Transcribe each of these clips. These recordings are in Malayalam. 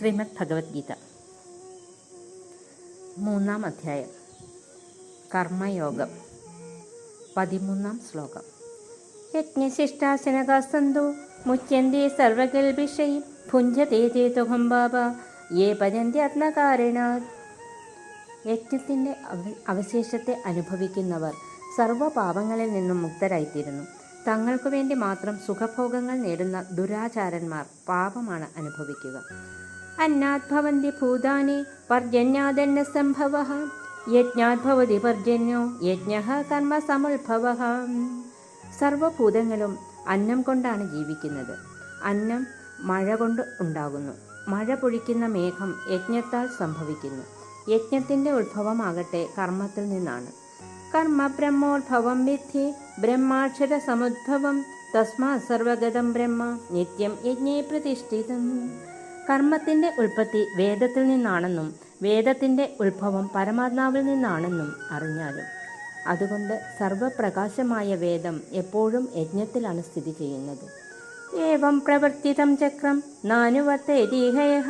ശ്രീമദ് ഭഗവത്ഗീത 3-ാം അധ്യായം കർമ്മയോഗം 13-ാം ശ്ലോകം. യജ്ഞശിഷ്ടാശനകാസ്തന്തോ മുച്യന്തേ സർവകൽപിഷൈ ഭുഞ്ജതേ ചേതുഹം ബാബ യേ ഭജന്ത്യാത്മകാരണാത്. യജ്ഞത്തിൻ്റെ അവശേഷത്തെ അനുഭവിക്കുന്നവർ സർവ്വപാപങ്ങളിൽ നിന്നും മുക്തരായിത്തീരുന്നു. തങ്ങൾക്കു വേണ്ടി മാത്രം സുഖഭോഗങ്ങൾ നേടുന്ന ദുരാചാരന്മാർ പാപമാണ് അനുഭവിക്കുക. അന്നാത് ഭവന്തി ഭൂതാനി പർജന്യാദന്ന സംഭവഃ യജ്ഞാത് ഭവതി പർജന്യോ യജ്ഞഃ കർമ്മ സമുദ്ഭവഃ. സർവഭൂതങ്ങളും അന്നം കൊണ്ടാണ് ജീവിക്കുന്നത്. അന്നം മഴ കൊണ്ട് ഉണ്ടാകുന്നു. മഴ പൊഴിക്കുന്ന മേഘം യജ്ഞത്താൽ സംഭവിക്കുന്നു. യജ്ഞത്തിൻ്റെ ഉത്ഭവമാകട്ടെ കർമ്മത്തിൽ നിന്നാണ്. കർമ്മ ബ്രഹ്മോദ്ഭവം വിദ്ധി ബ്രഹ്മാക്ഷര സമുദ്ഭവം തസ്മാത് സർവഗതം ബ്രഹ്മ നിത്യം യജ്ഞേ പ്രതിഷ്ഠിതം. കർമ്മത്തിൻ്റെ ഉൽപ്പത്തി വേദത്തിൽ നിന്നാണെന്നും വേദത്തിൻ്റെ ഉത്ഭവം പരമാത്മാവിൽ നിന്നാണെന്നും അറിഞ്ഞാലും അതുകൊണ്ട് സർവപ്രകാശമായ വേദം എപ്പോഴും യജ്ഞത്തിലാണ് സ്ഥിതി ചെയ്യുന്നത്. ഏവം പ്രവർത്തിതം ചക്രം നാനുവർത്തേതിഹയഃ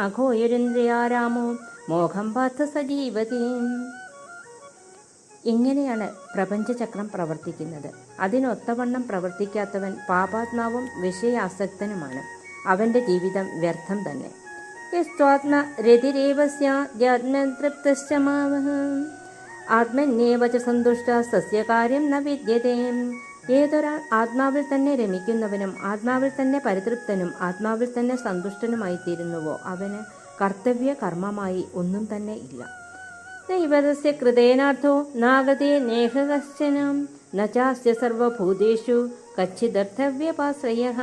അഘോയുരിന്ദ്രിയാരാമോ മോഹം പാർത്ഥ സജീവതി. ഇങ്ങനെയാണ് പ്രപഞ്ചചക്രം പ്രവർത്തിക്കുന്നത്. അതിനൊത്തവണ്ണം പ്രവർത്തിക്കാത്തവൻ പാപാത്മാവും വിഷയാസക്തനുമാണ്. അവൻ്റെ ജീവിതം വ്യർത്ഥം തന്നെ. യസ്ത്വാത്മ രതിരേവ സ്യാദ്യാത്മതൃപ്തശ്ച മാവഃ ആത്മന്യേവ ച സന്തുഷ്ട സസ്യ കാര്യം ന വിദ്യതേ. ഏതൊരാൾ ആത്മാവിൽ തന്നെ രമിക്കുന്നവനും ആത്മാവിൽ തന്നെ പരിതൃപ്തനും ആത്മാവിൽ തന്നെ സന്തുഷ്ടനുമായിത്തീരുന്നുവോ അവന് കർത്തവ്യ കർമ്മമായി ഒന്നും തന്നെ ഇല്ല. നൈവതസ്യ കൃതേനാർത്ഥോ നാഗതേ നേഹ കശ്ചന ന ചാസ്യ സർവഭൂതേഷു കച്ചിദർത്ഥവ്യപാശ്രയഃ.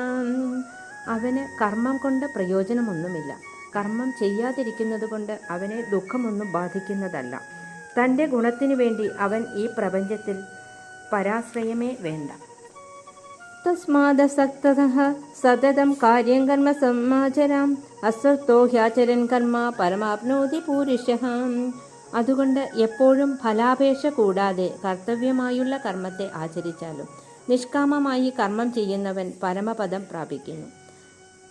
അവന് കർമ്മം കൊണ്ട് പ്രയോജനമൊന്നുമില്ല. കർമ്മം ചെയ്യാതിരിക്കുന്നത് കൊണ്ട് അവനെ ദുഃഖമൊന്നും ബാധിക്കുന്നതല്ല. തൻ്റെ ഗുണത്തിനു വേണ്ടി അവൻ ഈ പ്രപഞ്ചത്തിൽ പരാശ്രയമേ വേണ്ട. തസ്മാദസക്തഃ സതതം കാര്യം കർമ്മ സമാചരാം അസക്തോ ഹ്യാചരൻ കർമ്മ പരമാപ്നോതി പൂരുഷഃ. അതുകൊണ്ട് എപ്പോഴും ഫലാപേക്ഷ കൂടാതെ കർത്തവ്യമായുള്ള കർമ്മത്തെ ആചരിച്ചാലും നിഷ്കാമമായി കർമ്മം ചെയ്യുന്നവൻ പരമപദം പ്രാപിക്കുന്നു.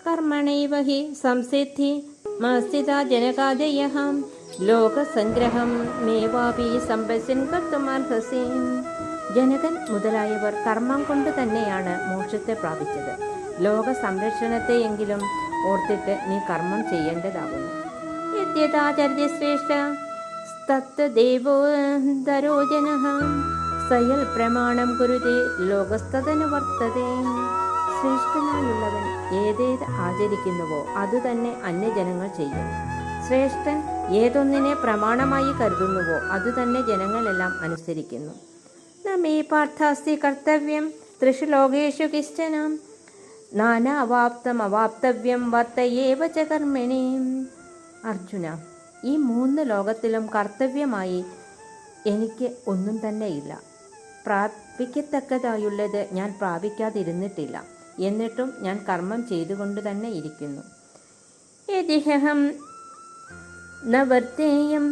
കർമ്മണൈവ ഹി സംസിദ്ധി മസ്ഥിതാ ജനകാദയഃ ലോകസംഗ്രഹം മേവാപി സമ്പശ്യൻ കർത്തുമർഹസി. ജനകൻ മുതലായവർ കർമ്മം കൊണ്ട് തന്നെയാണ് മോക്ഷത്തെ പ്രാപിച്ചത്. ലോക സംരക്ഷണത്തെയെങ്കിലും ഓർത്തിട്ട് നീ കർമ്മം ചെയ്യേണ്ടതാകുന്നു. യദ്യഥാചര്യതി ശ്രേഷ്ഠ തത്തദേവോദരോ ജനഃ സയൽ പ്രമാണം കുരുതേ ലോകസ്തദനു വർത്തതേ. ശ്രേഷ്ഠനായുള്ളവൻ ഏതേത് ആചരിക്കുന്നുവോ അതുതന്നെ അന്യജനങ്ങൾ ചെയ്യും. ശ്രേഷ്ഠൻ ഏതൊന്നിനെ പ്രമാണമായി കരുതുന്നുവോ അതുതന്നെ ജനങ്ങളെല്ലാം അനുസരിക്കുന്നു. നമേ പാർത്ഥാസ്തി കർത്തവ്യം ത്രിഷു ലോകേഷു കിശ്ചന നാനാവാപ്തം അവാപ്തവ്യം വർത്തയേവ ച കർമ്മണി. അർജുന, ഈ 3 ലോകത്തിലും കർത്തവ്യമായി എനിക്ക് ഒന്നും തന്നെ ഇല്ല. പ്രാപിക്കത്തക്കതായുള്ളത് ഞാൻ പ്രാപിക്കാതിരുന്നിട്ടില്ല. എന്നിട്ടും ഞാൻ കർമ്മം ചെയ്തുകൊണ്ട് തന്നെ ഇരിക്കുന്നു. യദിഹം ന വർത്തേയം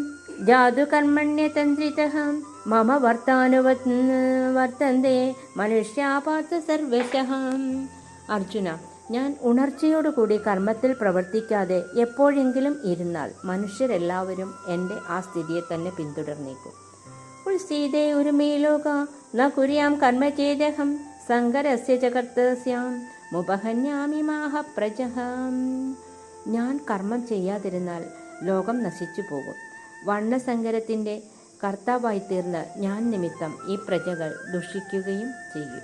ജാതുകർമ്മണ്യതന്ത്രിതഃ മമ വർത്തന്തേ മനുഷ്യാപാർത്ഥ സർവശഃ. അർജുന, ഞാൻ ഉണർച്ചയോടുകൂടി കർമ്മത്തിൽ പ്രവർത്തിക്കാതെ എപ്പോഴെങ്കിലും ഇരുന്നാൽ മനുഷ്യരെല്ലാവരും എൻ്റെ ആ സ്ഥിതിയെ തന്നെ പിന്തുടർന്നേക്കും. ഉത്സീതേ ഉരുമേ ലോക ന കുര്യാം കർമ്മ ചേദഹം സങ്കരസ്യ ച കർത്തസ്യാം മുപഹന്യാമി മാഹ പ്രജഃ. ഞാൻ കർമ്മം ചെയ്യാതിരുന്നാൽ ലോകം നശിച്ചു പോകും. വർണ്ണസങ്കരത്തിൻ്റെ കർത്താവായിത്തീർന്ന് ഞാൻ നിമിത്തം ഈ പ്രജകൾ ദുഷിക്കുകയും ചെയ്യും.